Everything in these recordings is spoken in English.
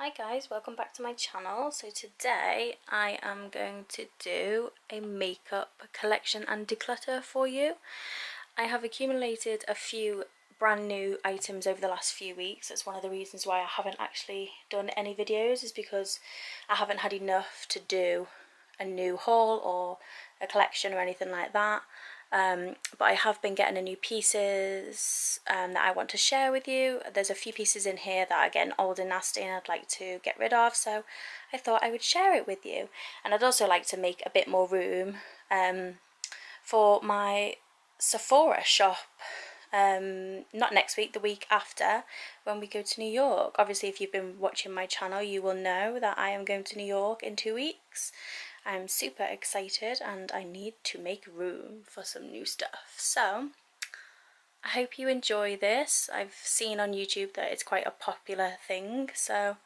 Hi guys, welcome back to my channel. So today I am going to do a makeup collection and declutter for you. I have accumulated a few brand new items over the last few weeks. That's one of the reasons why I haven't actually done any videos, is because I haven't had enough to do a new haul or a collection or anything like that. But I have been getting a new pieces that I want to share with you. There's a few pieces in here that are getting old and nasty and I'd like to get rid of, so I thought I would share it with you. And I'd also like to make a bit more room for my Sephora shop, not next week, the week after, when we go to New York. Obviously, if you've been watching my channel, you will know that I am going to New York in 2 weeks. I'm super excited and I need to make room for some new stuff. So I hope you enjoy this. I've seen on YouTube that it's quite a popular thing, so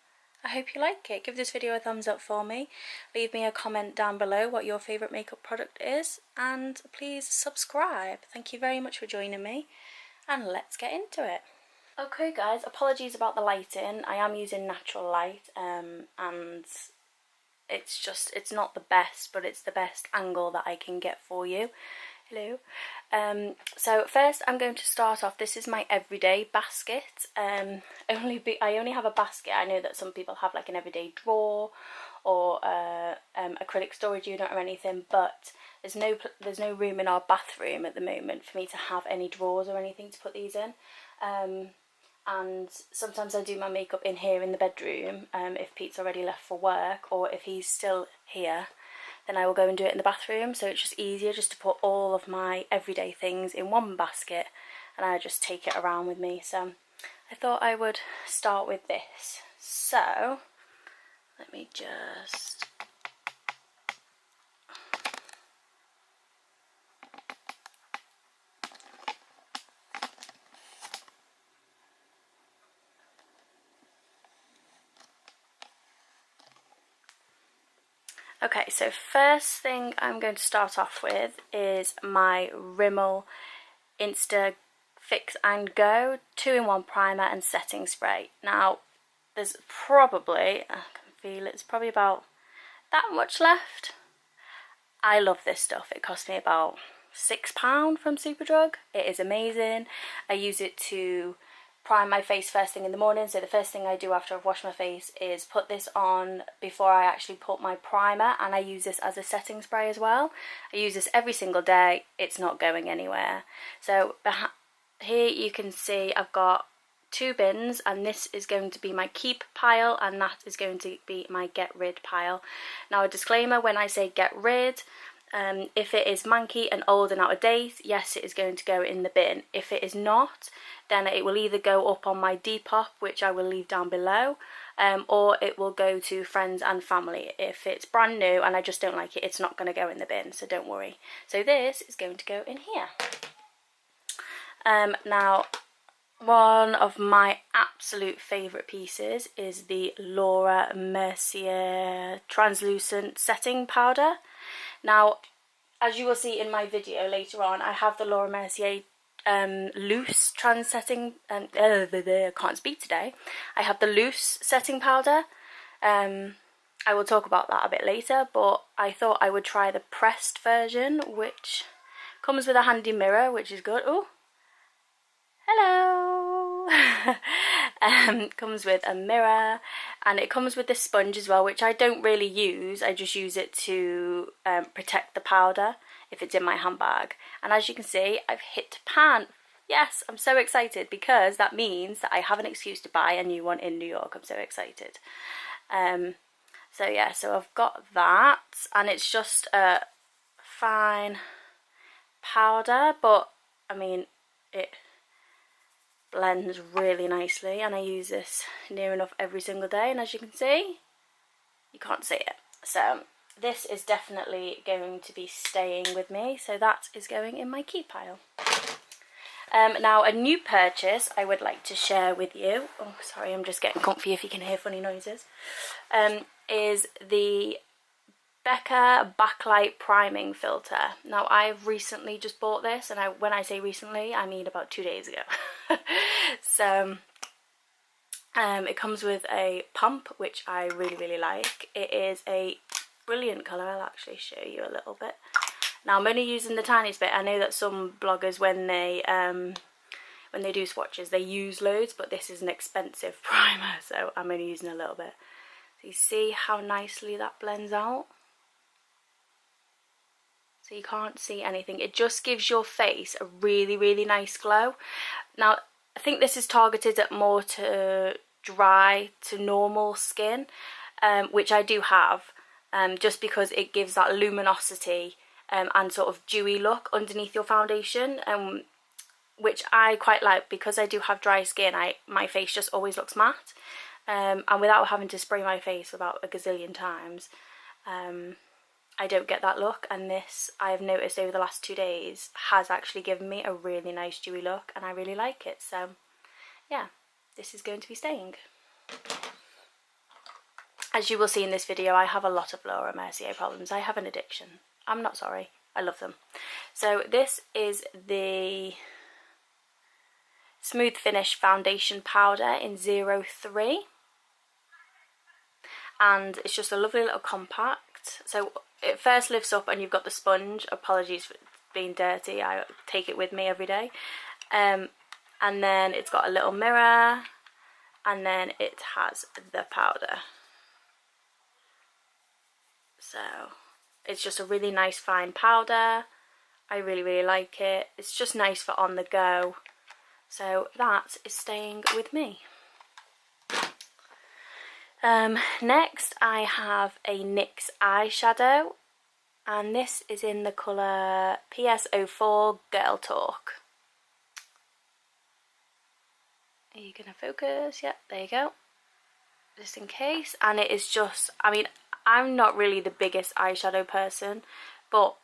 I hope you like it. Give this video a thumbs up for me. Leave me a comment down below what your favourite makeup product is, and please subscribe. Thank you very much for joining me, and let's get into it. Okay guys, apologies about the lighting. I am using natural light and it's not the best, but it's the best angle that I can get for you. Hello. So first I'm going to start off, this is my everyday basket. I only have a basket. I know that some people have like an everyday drawer or acrylic storage unit or anything, but there's no room in our bathroom at the moment for me to have any drawers or anything to put these in. And sometimes I do my makeup in here in the bedroom, if Pete's already left for work, or if he's still here, then I will go and do it in the bathroom. So it's just easier just to put all of my everyday things in one basket and I just take it around with me. So I thought I would start with this. So let me just... Okay, so first thing I'm going to start off with is my Rimmel Insta Fix and Go 2-in-1 primer and setting spray. Now, there's probably, I can feel it's probably about that much left. I love this stuff. It cost me about £6 from Superdrug. It is amazing. I use it to prime my face first thing in the morning. So the first thing I do after I've washed my face is put this on before I actually put my primer, and I use this as a setting spray as well. I use this every single day. It's not going anywhere. So here you can see I've got 2 bins, and this is going to be my keep pile and that is going to be my get rid pile. Now, a disclaimer, when I say get rid, if it is manky and old and out of date, yes, it is going to go in the bin. If it is not, then it will either go up on my Depop, which I will leave down below, or it will go to friends and family. If it's brand new and I just don't like it, it's not going to go in the bin, so don't worry. So this is going to go in here. Now, one of my absolute favourite pieces is the Laura Mercier translucent setting powder. Now, as you will see in my video later on, I have the Laura Mercier loose trans setting, I can't speak today. I have the loose setting powder. I will talk about that a bit later, but I thought I would try the pressed version, which comes with a handy mirror, which is good. Oh, hello. Comes with a mirror, and it comes with this sponge as well, which I don't really use. I just use it to protect the powder if it's in my handbag. And as you can see, I've hit pan. Yes, I'm so excited because that means that I have an excuse to buy a new one in New York. I'm so excited. So yeah, so I've got that, and it's just a fine powder, but I mean, it blends really nicely, and I use this near enough every single day, and as you can see, you can't see it. So this is definitely going to be staying with me, so that is going in my keep pile. Now, a new purchase I would like to share with you, oh sorry, I'm just getting comfy if you can hear funny noises, is the Becca Backlight Priming Filter. Now, I've recently just bought this, and when I say recently, I mean about 2 days ago. So It comes with a pump, which I really like. It is a brilliant colour. I'll actually show you a little bit. Now I'm only using the tiniest bit. I know that some bloggers, when they do swatches, they use loads, but this is an expensive primer, so I'm only using a little bit. So you see how nicely that blends out? So you can't see anything. It just gives your face a really nice glow. Now I think this is targeted at more to dry to normal skin, which I do have, just because it gives that luminosity and sort of dewy look underneath your foundation, which I quite like because I do have dry skin. My face just always looks matte, and without having to spray my face about a gazillion times, I don't get that look. And this, I've noticed over the last 2 days, has actually given me a really nice dewy look, and I really like it. So yeah, this is going to be staying. As you will see in this video, I have a lot of Laura Mercier problems. I have an addiction. I'm not sorry. I love them. So this is the Smooth Finish Foundation Powder in 03. And it's just a lovely little compact. So it first lifts up and you've got the sponge. Apologies for being dirty. I take it with me every day. And then it's got a little mirror. And then it has the powder. So it's just a really nice fine powder. I really like it. It's just nice for on the go. So that is staying with me. Next I have a NYX eyeshadow, and this is in the colour PS04 Girl Talk. Are you going to focus? Yep, there you go. Just in case. And it is just, I mean, I'm not really the biggest eyeshadow person, but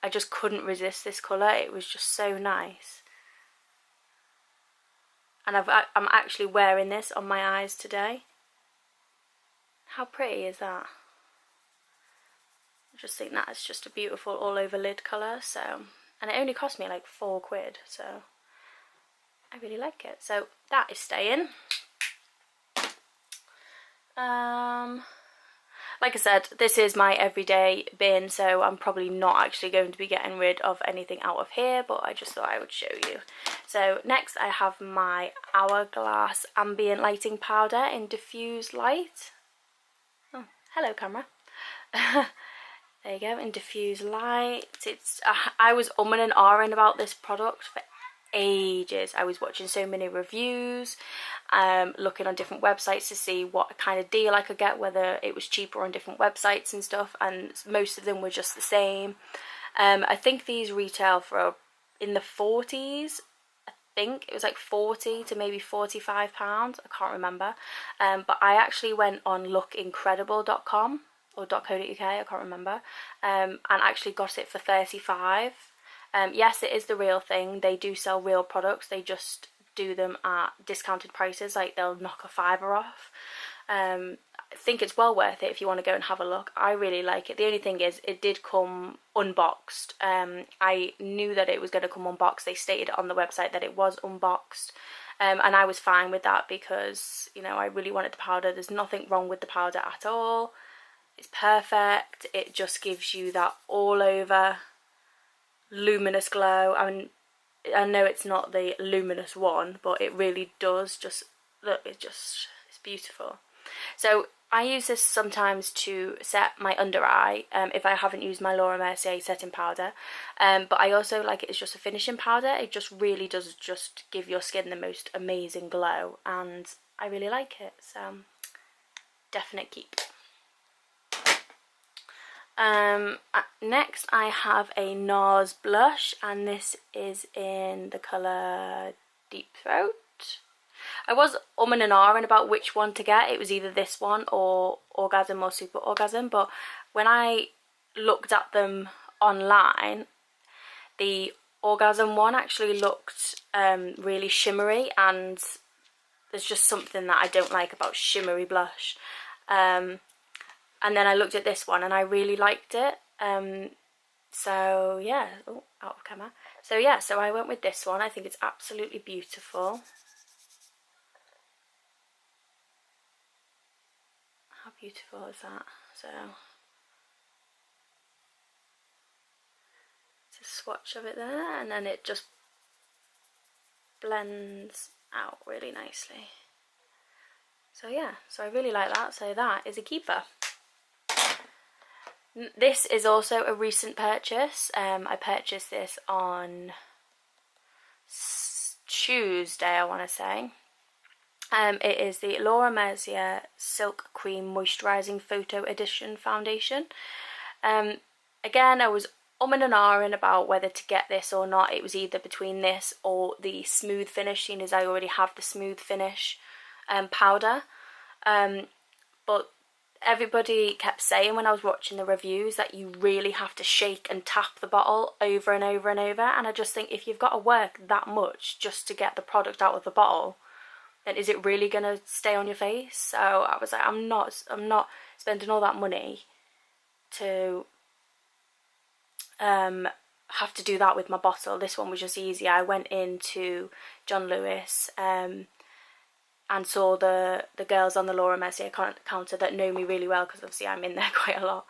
I just couldn't resist this colour. It was just so nice. And I'm actually wearing this on my eyes today. How pretty is that? I just think that is just a beautiful all over lid colour. So, and it only cost me like £4, so I really like it. So that is staying. Like I said, this is my everyday bin, so I'm probably not actually going to be getting rid of anything out of here, but I just thought I would show you. So next I have my Hourglass Ambient Lighting Powder in Diffuse Light. Oh, hello camera. There you go, in Diffuse Light. It's I was umming and ahhing about this product for ages. I was watching so many reviews, looking on different websites to see what kind of deal I could get, whether it was cheaper on different websites and stuff, and most of them were just the same. I think these retail for in the 40s. I think it was like 40 to maybe £45, I can't remember, but I actually went on lookincredible.com or .co.uk, I can't remember, and actually got it for 35. Yes, it is the real thing. They do sell real products. They just do them at discounted prices. Like they'll knock a £5 off. I think it's well worth it if you want to go and have a look. I really like it. The only thing is it did come unboxed. I knew that it was going to come unboxed. They stated on the website that it was unboxed. And I was fine with that because, you know, I really wanted the powder. There's nothing wrong with the powder at all. It's perfect. It just gives you that all over luminous glow. I mean, I know it's not the luminous one, but it really does just look, it's beautiful. So I use this sometimes to set my under eye if I haven't used my Laura Mercier setting powder, but I also like it as just a finishing powder. It just really does just give your skin the most amazing glow, and I really like it, so definite keep. Next I have a NARS blush, and this is in the colour Deep Throat. I was umming and ahhing about which one to get. It was either this one or Orgasm or Super Orgasm, but when I looked at them online, the Orgasm one actually looked really shimmery, and there's just something that I don't like about shimmery blush. And then I looked at this one and I really liked it. So yeah, oh, out of camera. So yeah, so I went with this one. I think it's absolutely beautiful. beautiful is that? So it's a swatch of it there, and then it just blends out really nicely. So yeah, so I really like that. So that is a keeper. This is also a recent purchase. I purchased this on Tuesday, I want to say. It is the Laura Mercier Silk Cream Moisturising Photo Edition Foundation. Again, I was umming and ahhing about whether to get this or not. It was either between this or the Smooth Finish, seeing as I already have the Smooth Finish powder. But everybody kept saying when I was watching the reviews that you really have to shake and tap the bottle over and over and over, and I just think if you've got to work that much just to get the product out of the bottle, then is it really going to stay on your face? So I was like, I'm not spending all that money to have to do that with my bottle. This one was just easier. I went into John Lewis and saw the girls on the Laura Mercier counter that know me really well, because obviously I'm in there quite a lot.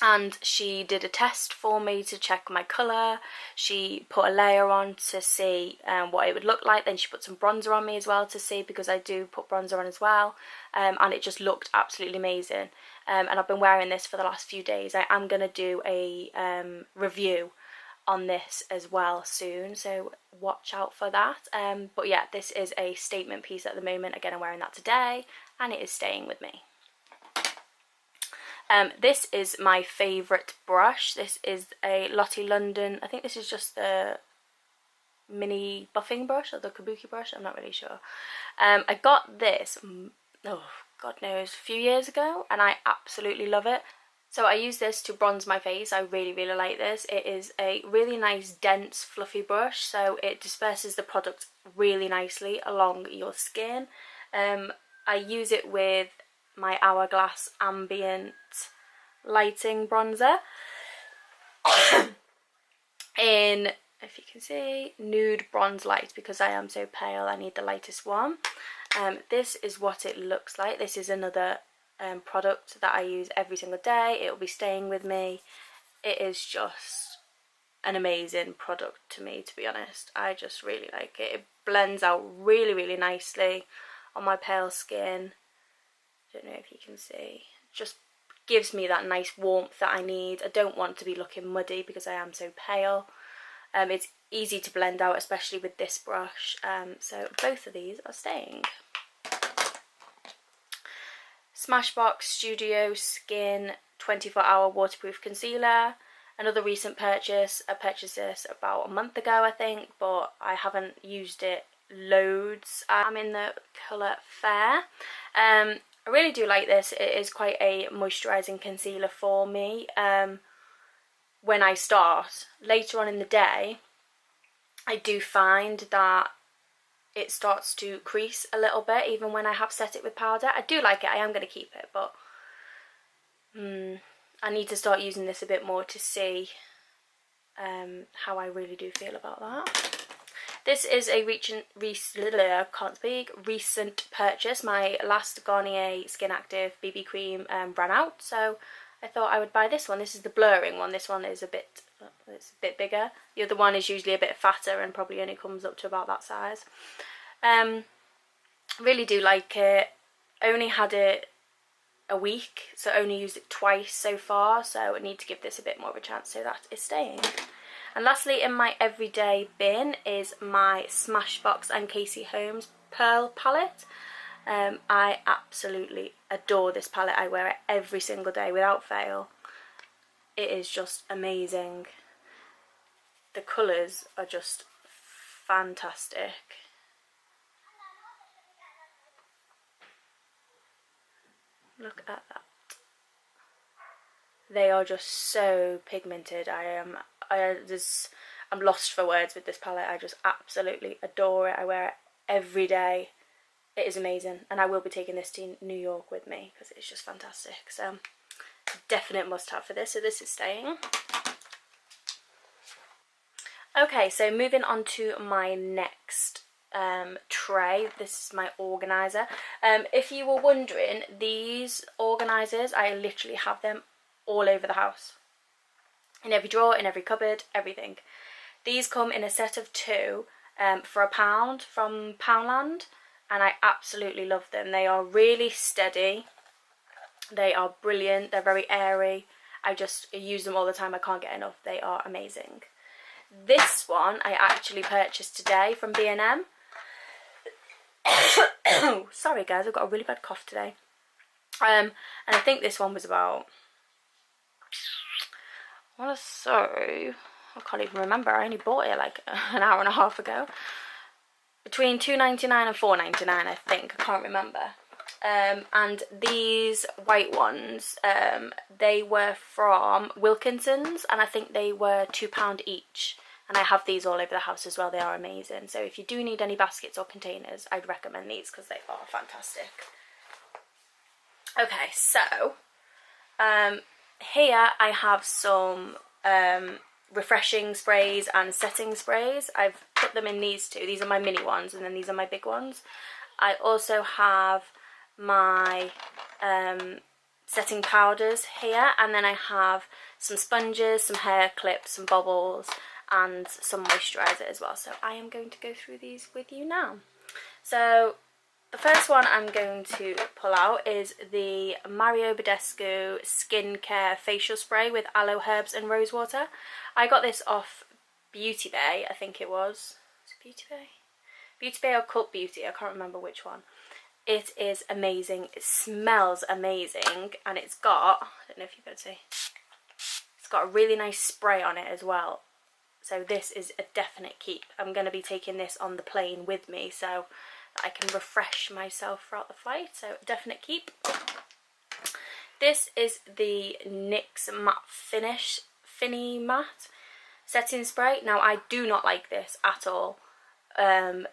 And she did a test for me to check my colour. She put a layer on to see what it would look like. Then she put some bronzer on me as well to see, because I do put bronzer on as well. And it just looked absolutely amazing. And I've been wearing this for the last few days. I am going to do a review on this as well soon, so watch out for that. But yeah, this is a statement piece at the moment. Again, I'm wearing that today and it is staying with me. This is my favourite brush. This is a Lottie London. I think this is just the mini buffing brush or the kabuki brush, I'm not really sure. I got this, oh god knows, a few years ago, and I absolutely love it. So I use this to bronze my face. I really like this. It is a really nice dense fluffy brush, so it disperses the product really nicely along your skin. I use it with my Hourglass Ambient Lighting Bronzer in, if you can see, Nude Bronze Light, because I am so pale I need the lightest one. This is what it looks like. This is another product that I use every single day. It will be staying with me. It is just an amazing product to me, to be honest. I just really like it. It blends out really nicely on my pale skin. Don't know if you can see. Just gives me that nice warmth that I need. I don't want to be looking muddy because I am so pale. It's easy to blend out, especially with this brush. So both of these are staying. Smashbox Studio Skin 24-hour waterproof concealer. Another recent purchase. I purchased this about a month ago, I think, but I haven't used it loads. I'm in the colour Fair. I really do like this. It is quite a moisturising concealer for me. When I start, later on in the day, I do find that it starts to crease a little bit, even when I have set it with powder. I do like it, I am going to keep it, but I need to start using this a bit more to see how I really do feel about that. This is a recent purchase. My last Garnier Skin Active BB cream ran out, so I thought I would buy this one. This is the blurring one. This one is it's a bit bigger. The other one is usually a bit fatter and probably only comes up to about that size. Really do like it. Only had it a week, so only used it twice so far, so I need to give this a bit more of a chance, so that is staying. And lastly, in my everyday bin is my Smashbox and Casey Holmes Pearl palette. I absolutely adore this palette. I wear it every single day without fail. It is just amazing. The colours are just fantastic. Look at that. They are just so pigmented. I'm lost for words with this palette. I just absolutely adore it. I wear it every day. It is amazing, and I will be taking this to New York with me because it's just fantastic. So definite must have for this. So this is staying. Okay, so moving on to my next tray. This is my organizer. If you were wondering, these organizers, I literally have them all over the house, in every drawer, in every cupboard, everything. These come in a set of 2 for £1 from Poundland, and I absolutely love them. They are really steady, they are brilliant, they're very airy. I just use them all the time, I can't get enough. They are amazing. This one I actually purchased today from B&M. Sorry guys, I've got a really bad cough today. And I think this one was about, I want to say, I can't even remember, I only bought it like an hour and a half ago. Between £2.99 and £4.99 I think, I can't remember. And these white ones, they were from Wilkinson's, and I think they were £2 each. And I have these all over the house as well. They are amazing. So if you do need any baskets or containers, I'd recommend these because they are fantastic. Okay, so here I have some refreshing sprays and setting sprays. I've put them in these 2. These are my mini ones, and then these are my big ones. I also have my setting powders here, and then I have some sponges, some hair clips, some bobbles, and some moisturiser as well. So I am going to go through these with you now. So the first one I'm going to pull out is the Mario Badescu Skincare Facial Spray with aloe herbs and rose water. I got this off Beauty Bay, I think it was. Is it Beauty Bay? Beauty Bay or Cult Beauty, I can't remember which one. It is amazing, it smells amazing, and it's got, I don't know if you can see, it's got a really nice spray on it as well. So this is a definite keep. I'm going to be taking this on the plane with me so that I can refresh myself throughout the flight. So definite keep. This is the NYX Matte Finish Finny Matte Setting Spray. Now I do not like this at all. I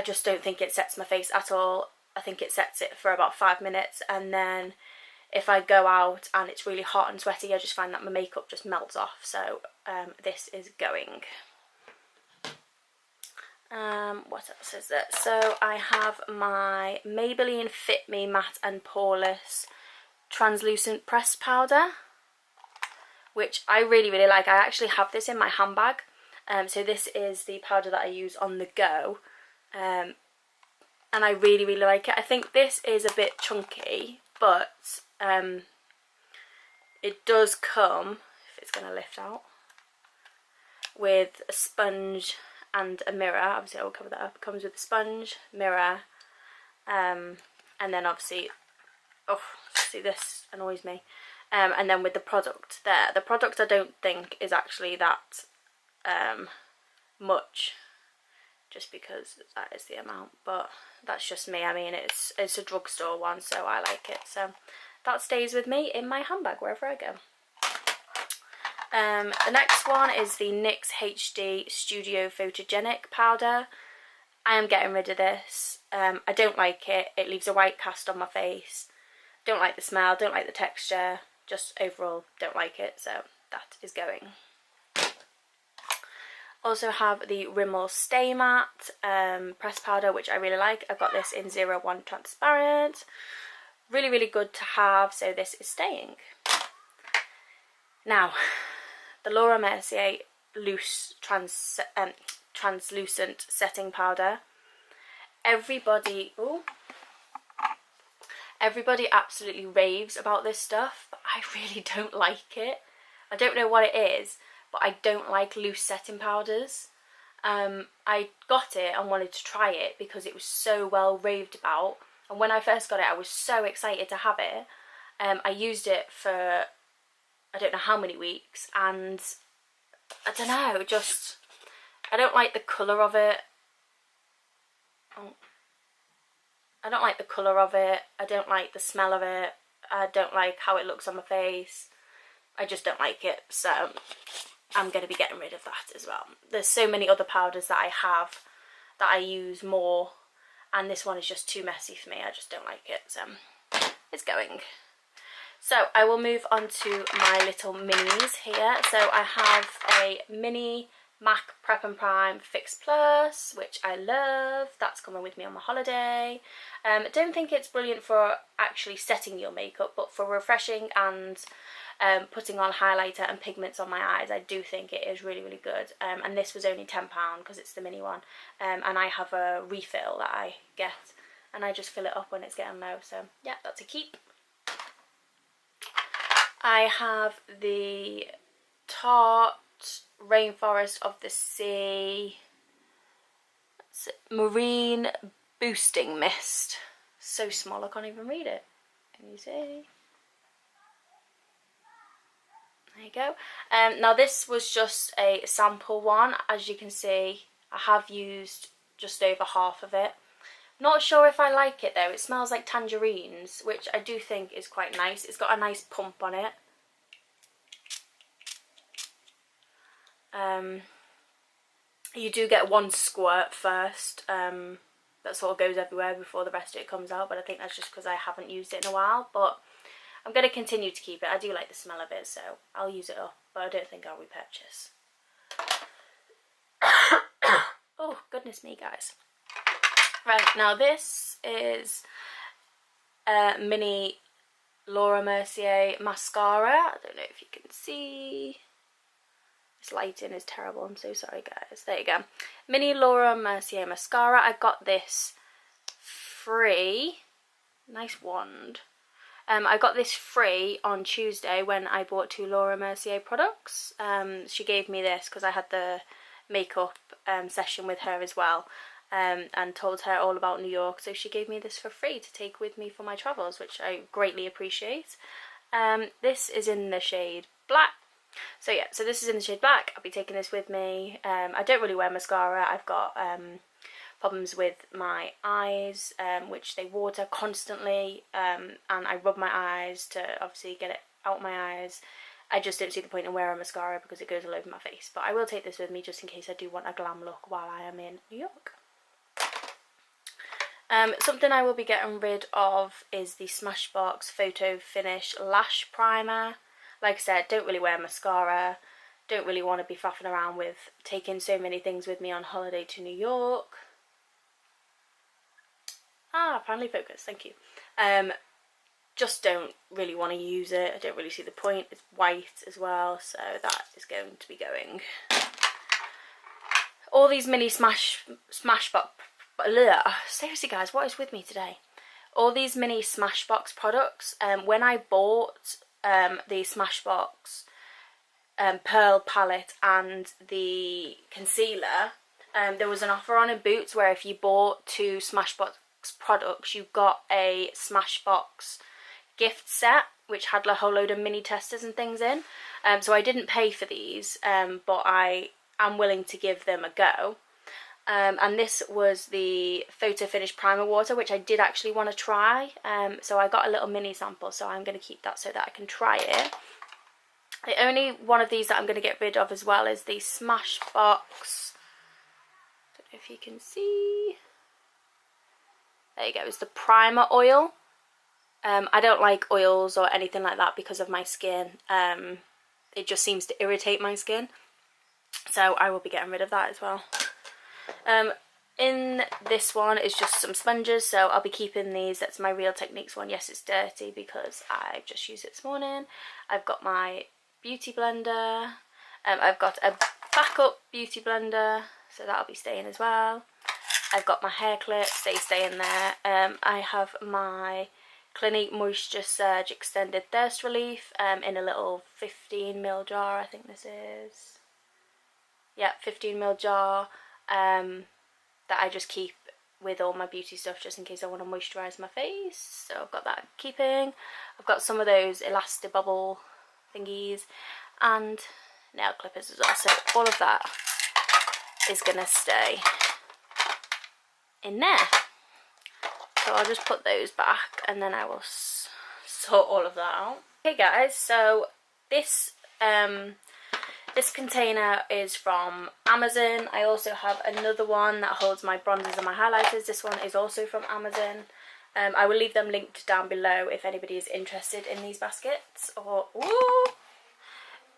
just don't think it sets my face at all. I think it sets it for about 5 minutes, and then if I go out and it's really hot and sweaty, I just find that my makeup just melts off. So this is going. What else is there? So I have my Maybelline Fit Me Matte and Poreless Translucent Pressed Powder, which I really, really like. I actually have this in my handbag. So this is the powder that I use on the go. And I really, really like it. I think this is a bit chunky, but it does come, if it's going to lift out, with a sponge and a mirror. Obviously I will cover that up. It comes with a sponge, mirror, and then obviously, oh, see, this annoys me. And then with the product there. The product I don't think is actually that much, just because that is the amount, but that's just me. I mean, it's a drugstore one, so I like it. So that stays with me in my handbag wherever I go. The next one is the NYX HD Studio Photogenic Powder. I am getting rid of this. I don't like it. It leaves a white cast on my face. Don't like the smell, don't like the texture. Just overall don't like it, so that is going. Also have the Rimmel Stay Matte pressed powder, which I really like. I've got this in 01 transparent. Really, really good to have, so this is staying. Now, the Laura Mercier Loose Translucent Setting Powder. Everybody absolutely raves about this stuff, but I really don't like it. I don't know what it is, but I don't like loose setting powders. I got it and wanted to try it because it was so well raved about, and when I first got it I was so excited to have it. I used it for I don't know how many weeks, and I don't know, just I don't like the colour of it. I don't like the colour of it, I don't like the smell of it, I don't like how it looks on my face. I just don't like it, so I'm going to be getting rid of that as well. There's so many other powders that I have that I use more, and this one is just too messy for me. I just don't like it, so it's going. So I will move on to my little minis here. So I have a mini MAC Prep and Prime Fix Plus, which I love. That's coming with me on my holiday. I don't think it's brilliant for actually setting your makeup, but for refreshing and putting on highlighter and pigments on my eyes, I do think it is really, really good. And this was only £10 because it's the mini one. And I have a refill that I get, and I just fill it up when it's getting low. So yeah, that's a keep. I have the Tarte Rainforest of the Sea Marine Boosting Mist. So small I can't even read it. Can you see? There you go. Now this was just a sample one. As you can see, I have used just over half of it. Not sure if I like it though. It smells like tangerines, which I do think is quite nice. It's got a nice pump on it. You do get one squirt first. That sort of goes everywhere before the rest of it comes out, but I think that's just because I haven't used it in a while. But I'm going to continue to keep it. I do like the smell of it, so I'll use it up, but I don't think I'll repurchase. Oh, goodness me, guys. Right, now this is a mini Laura Mercier mascara. I don't know if you can see. This lighting is terrible, I'm so sorry, guys. There you go. Mini Laura Mercier mascara. I got this free. Nice wand. I got this free on Tuesday when I bought 2 Laura Mercier products. She gave me this because I had the makeup session with her as well. And told her all about New York, so she gave me this for free to take with me for my travels, which I greatly appreciate. This is in the shade black. So yeah, so this is in the shade black. I'll be taking this with me. I don't really wear mascara. I've got problems with my eyes, which they water constantly, and I rub my eyes to obviously get it out my eyes. I just don't see the point in wearing mascara because it goes all over my face, but I will take this with me just in case I do want a glam look while I am in New York. Something I will be getting rid of is the Smashbox Photo Finish Lash Primer. Like I said, don't really wear mascara, don't really want to be faffing around with taking so many things with me on holiday to New York. Finally focused, thank you. Just don't really want to use it, I don't really see the point. It's white as well, so that is going to be going. All these mini Smashbox... Seriously guys, what is with me today? All these mini Smashbox products, when I bought the Smashbox Pearl palette and the concealer, there was an offer on in Boots where if you bought 2 Smashbox products you got a Smashbox gift set which had a whole load of mini testers and things in. So I didn't pay for these, but I am willing to give them a go. And this was the Photo Finish Primer Water, which I did actually want to try. So I got a little mini sample, so I'm going to keep that so that I can try it. The only one of these that I'm going to get rid of as well is the Smashbox. Don't know if you can see. There you go, it's the primer oil. I don't like oils or anything like that because of my skin. It just seems to irritate my skin. So I will be getting rid of that as well. In this one is just some sponges, so I'll be keeping these. That's my Real Techniques one. Yes, it's dirty because I've just used it this morning. I've got my beauty blender. I've got a backup beauty blender, so that'll be staying as well. I've got my hair clips, they stay in there. I have my Clinique Moisture Surge Extended Thirst Relief in a little 15ml jar, I think this is. Yeah, 15ml jar. That I just keep with all my beauty stuff just in case I want to moisturise my face. So I've got that keeping. I've got some of those elastic bubble thingies and nail clippers as well. So all of that is going to stay in there. So I'll just put those back and then I will sort all of that out. Okay guys, so this this container is from Amazon. I also have another one that holds my bronzers and my highlighters. This one is also from Amazon. I will leave them linked down below if anybody is interested in these baskets. Or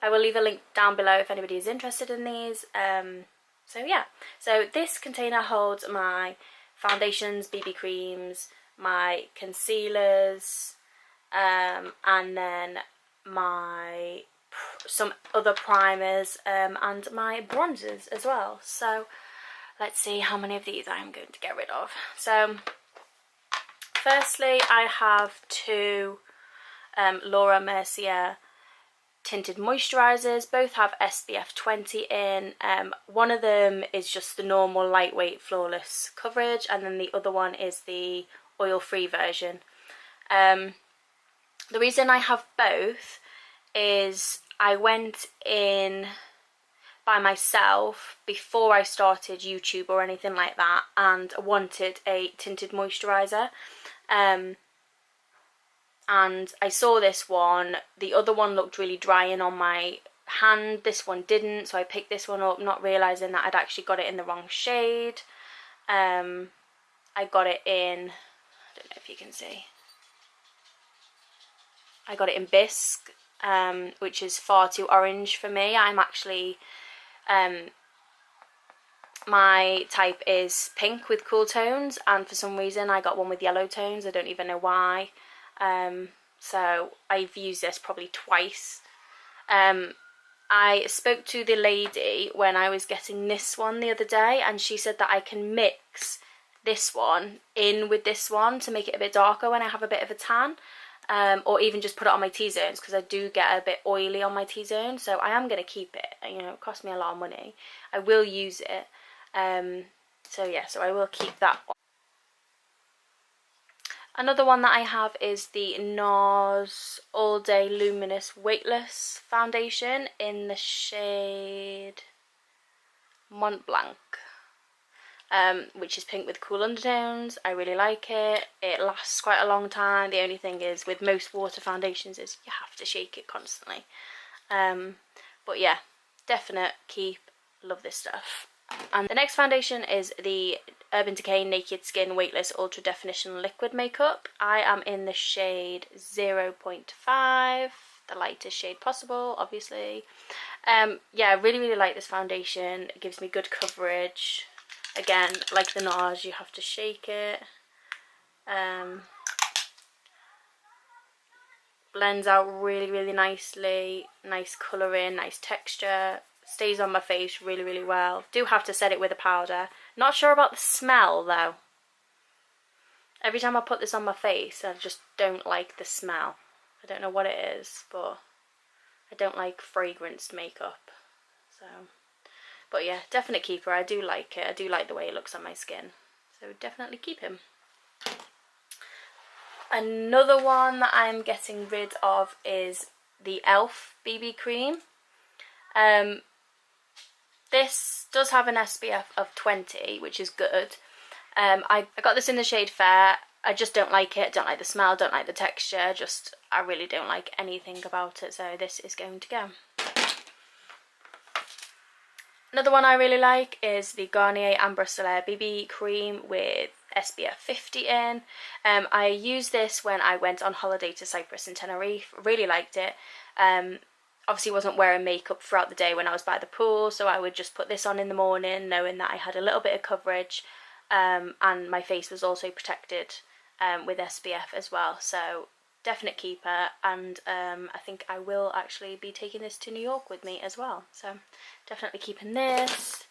I will leave a link down below if anybody is interested in these. So yeah, so this container holds my foundations, BB creams, my concealers, and then some other primers, and my bronzers as well. So let's see how many of these I'm going to get rid of. So firstly, I have two Laura Mercier tinted moisturizers. Both have SPF 20 in. One of them is just the normal lightweight flawless coverage, and then the other one is the oil-free version. The reason I have both is I went in by myself before I started YouTube or anything like that, and I wanted a tinted moisturizer. And I saw this one. The other one looked really drying on my hand. This one didn't, so I picked this one up, not realising that I'd actually got it in the wrong shade. I got it in, I don't know if you can see, I got it in Bisque, which is far too orange for me. I'm actually, my type is pink with cool tones, and for some reason I got one with yellow tones. I don't even know why. So I've used this probably twice. I spoke to the lady when I was getting this one the other day, and she said that I can mix this one in with this one to make it a bit darker when I have a bit of a tan, or even just put it on my T-zones, because I do get a bit oily on my T-zone. So I am going to keep it. You know, it cost me a lot of money. I will use it. So yeah, so I will keep that one. Another one that I have is the NARS All Day Luminous Weightless Foundation in the shade Mont Blanc, which is pink with cool undertones. I really like it. It lasts quite a long time. The only thing is with most water foundations is you have to shake it constantly. But yeah, definite keep. Love this stuff. And the next foundation is the Urban Decay Naked Skin Weightless Ultra Definition Liquid Makeup. I am in the shade 0.5, the lightest shade possible, obviously. Yeah, I really like this foundation. It gives me good coverage. Again, like the NARS, you have to shake it. Blends out really nicely. Nice colouring, nice texture. Stays on my face really well. Do have to set it with a powder. Not sure about the smell though. Every time I put this on my face, I just don't like the smell. I don't know what it is, but I don't like fragranced makeup. So, but yeah, definite keeper. I do like it. I do like the way it looks on my skin. So definitely keep him. Another one that I'm getting rid of is the e.l.f. BB cream. This does have an SPF of 20, which is good. I got this in the shade Fair. I just don't like it. Don't like the smell, don't like the texture. Just, I really don't like anything about it. So this is going to go. Another one I really like is the Garnier Ambre Solaire BB cream with SPF 50 in. I used this when I went on holiday to Cyprus and Tenerife. Really liked it. Obviously wasn't wearing makeup throughout the day when I was by the pool, so I would just put this on in the morning knowing that I had a little bit of coverage, and my face was also protected with SPF as well. So definite keeper, and I think I will actually be taking this to New York with me as well. So definitely keeping this.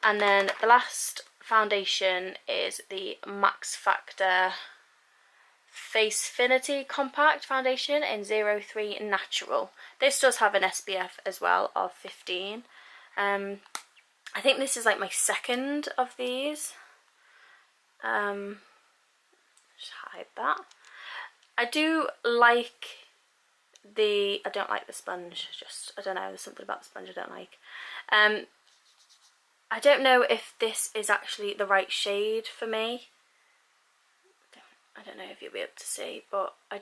And then the last foundation is the Max Factor Facefinity Compact Foundation in 03 Natural. This does have an SPF as well of 15. I think this is like my second of these. Just hide that. I do like the, I don't like the sponge, just, I don't know, there's something about the sponge I don't like. I don't know if this is actually the right shade for me. I don't know if you'll be able to see, but I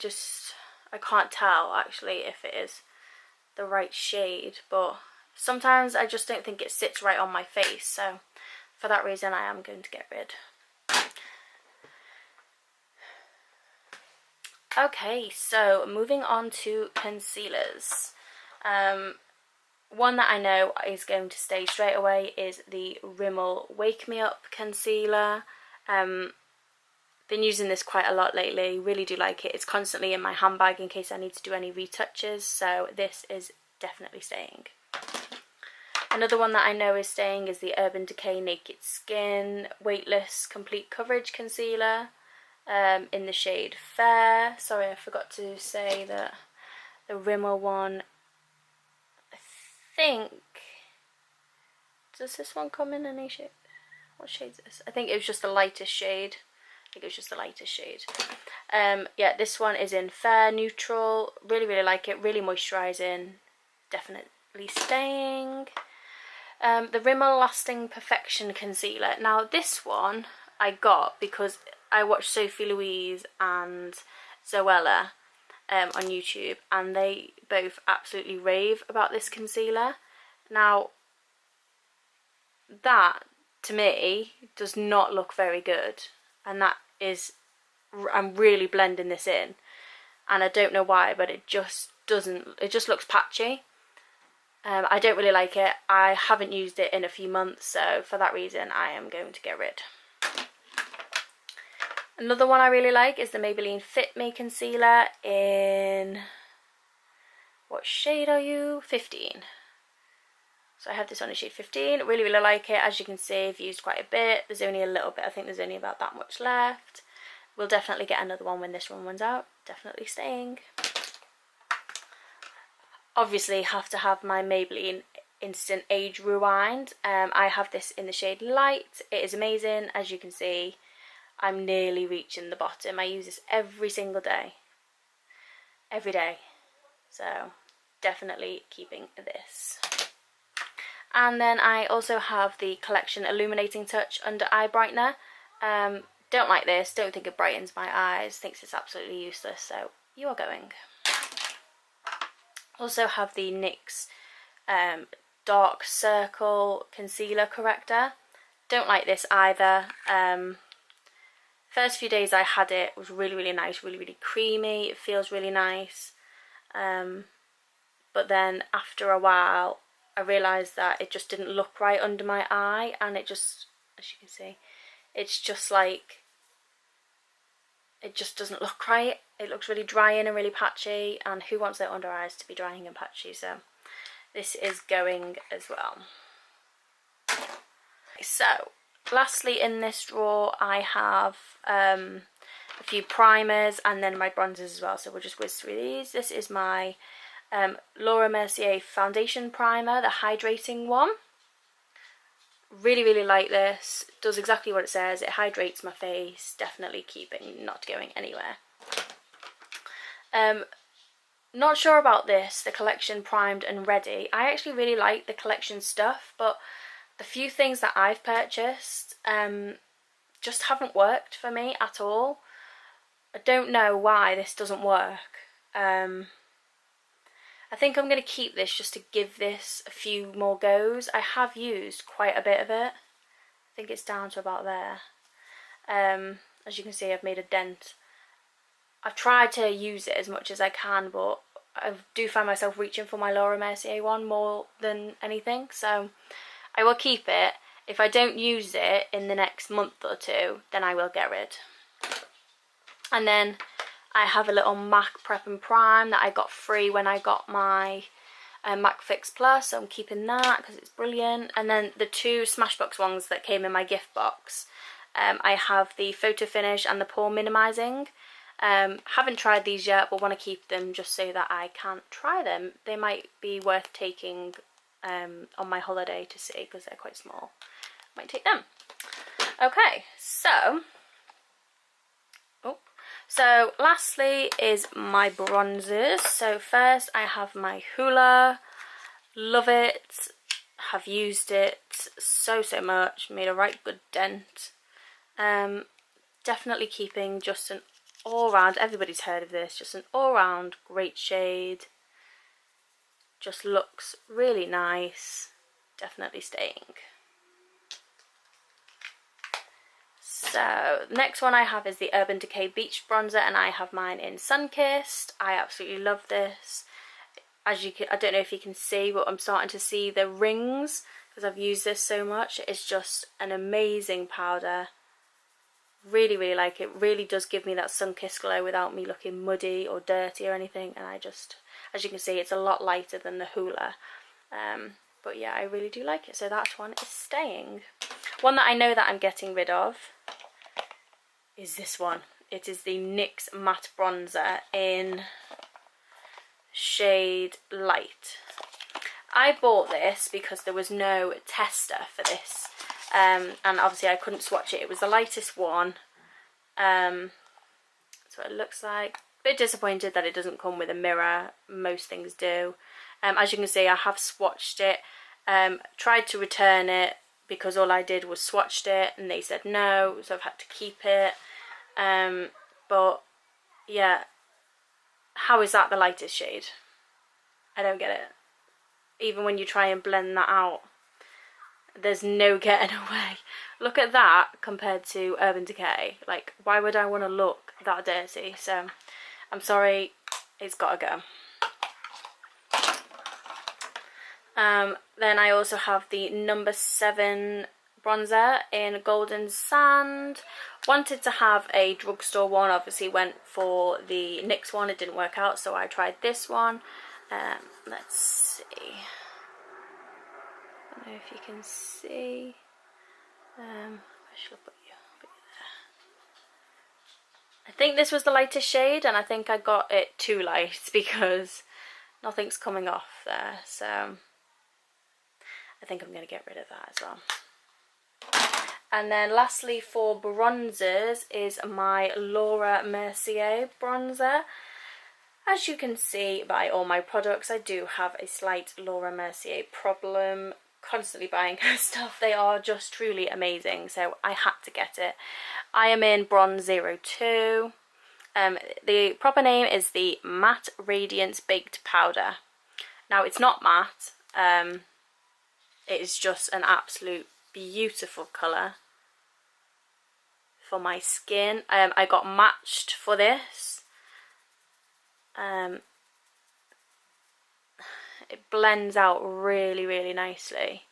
can't tell actually if it is the right shade, but sometimes I just don't think it sits right on my face, so for that reason I am going to get rid. Okay, so moving on to concealers. one that I know is going to stay straight away is the Rimmel Wake Me Up Concealer. Been using this quite a lot lately, really do like it. It's constantly in my handbag in case I need to do any retouches, so this is definitely staying. Another one that I know is staying is the Urban Decay Naked Skin Weightless Complete Coverage Concealer in the shade Fair. Sorry, I forgot to say that the Rimmel one, I think, does this one come in any shade? What shade is this? I think it was just the lightest shade. Yeah, this one is in Fair Neutral. Really like it. Really moisturising. Definitely staying. The Rimmel Lasting Perfection Concealer. Now this one I got because I watched Sophie Louise and Zoella on YouTube, and they both absolutely rave about this concealer. Now that to me does not look very good, and that is, I'm really blending this in and I don't know why, but it just doesn't, it just looks patchy. I don't really like it. I haven't used it in a few months, so for that reason I am going to get rid. Another one I really like is the Maybelline Fit Me Concealer in, what shade are you? 15. So I have this on in shade 15. Really like it. As you can see, I've used quite a bit. There's only a little bit. I think there's only about that much left. We'll definitely get another one when this one runs out. Definitely staying. Obviously have to have my Maybelline Instant Age Rewind. I have this in the shade Light. It is amazing. As you can see, I'm nearly reaching the bottom. I use this every single day. Every day. So definitely keeping this. And then I also have the Collection Illuminating Touch Under Eye Brightener. Don't like this, don't think it brightens my eyes, thinks it's absolutely useless, so you are going. Also have the NYX Dark Circle Concealer Corrector. Don't like this either. First few days I had it was really nice, really creamy, it feels really nice. But then after a while I realised that it just didn't look right under my eye, and it just, as you can see, it's just like, it just doesn't look right. It looks really drying and really patchy, and who wants their under eyes to be drying and patchy? So this is going as well. So lastly in this drawer I have a few primers and then my bronzers as well, so we'll just whiz through these. This is my Laura Mercier foundation primer, the hydrating one. Really like this. Does exactly what it says. It hydrates my face. Definitely keeping, not going anywhere. Not sure about this, the Collection Primed and Ready. I actually really like the Collection stuff, but the few things that I've purchased just haven't worked for me at all. I don't know why this doesn't work. I think I'm going to keep this just to give this a few more goes. I have used quite a bit of it. I think it's down to about there. As you can see, I've made a dent. I've tried to use it as much as I can, but I do find myself reaching for my Laura Mercier one more than anything. So I will keep it. If I don't use it in the next month or two, then I will get rid. And then I have a little MAC Prep and Prime that I got free when I got my MAC Fix Plus, so I'm keeping that because it's brilliant. And then the two Smashbox ones that came in my gift box, I have the Photo Finish and the Pore Minimizing. Haven't tried these yet, but want to keep them just so that I can try them. They might be worth taking on my holiday to see because they're quite small. Might take them. Okay, so lastly is my bronzers. So first I have my Hoola. Love it. Have used it so much. Made a right good dent. Definitely keeping just an all-round, everybody's heard of this, just an all-round great shade. Just looks really nice. Definitely staying. So next one I have is the Urban Decay Beach Bronzer, and I have mine in Sunkissed. I absolutely love this. as you can, I don't know if you can see, but I'm starting to see the rings because I've used this so much. It's just an amazing powder. Really, really like it. Really does give me that sun-kissed glow without me looking muddy or dirty or anything. And I just, as you can see, it's a lot lighter than the Hoola. But yeah, I really do like it. So that one is staying. One that I know that I'm getting rid of is this one. It is the NYX Matte Bronzer in shade Light. I bought this because there was no tester for this. And obviously I couldn't swatch it. It was the lightest one. So it looks like. A bit disappointed that it doesn't come with a mirror. Most things do. As you can see, I have swatched it. Tried to return it because all I did was swatched it and they said no, so I've had to keep it. But yeah, how is that the lightest shade? I don't get it. Even when you try and blend that out, there's no getting away. Look at that compared to Urban Decay. Like, why would I want to look that dirty? So I'm sorry, it's gotta go. Then I also have the number 7 bronzer in Golden Sand. Wanted to have a drugstore one, obviously went for the NYX one. It didn't work out, so I tried this one. Let's see. I don't know if you can see. I should put you there. I think this was the lightest shade, and I think I got it too light because nothing's coming off there. So I think I'm going to get rid of that as well. And then lastly for bronzers is my Laura Mercier bronzer. As you can see by all my products, I do have a slight Laura Mercier problem. Constantly buying her stuff. They are just truly amazing, so I had to get it. I am in Bronze 02. The proper name is the Matte Radiance Baked Powder. Now it's not matte. It is just an absolute beautiful colour for my skin. I got matched for this. It blends out really, really nicely.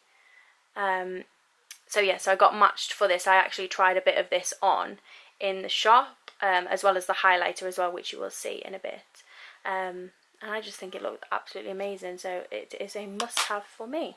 So yeah, so I got matched for this. I actually tried a bit of this on in the shop, as well as the highlighter as well, which you will see in a bit. And I just think it looked absolutely amazing, so it is a must-have for me.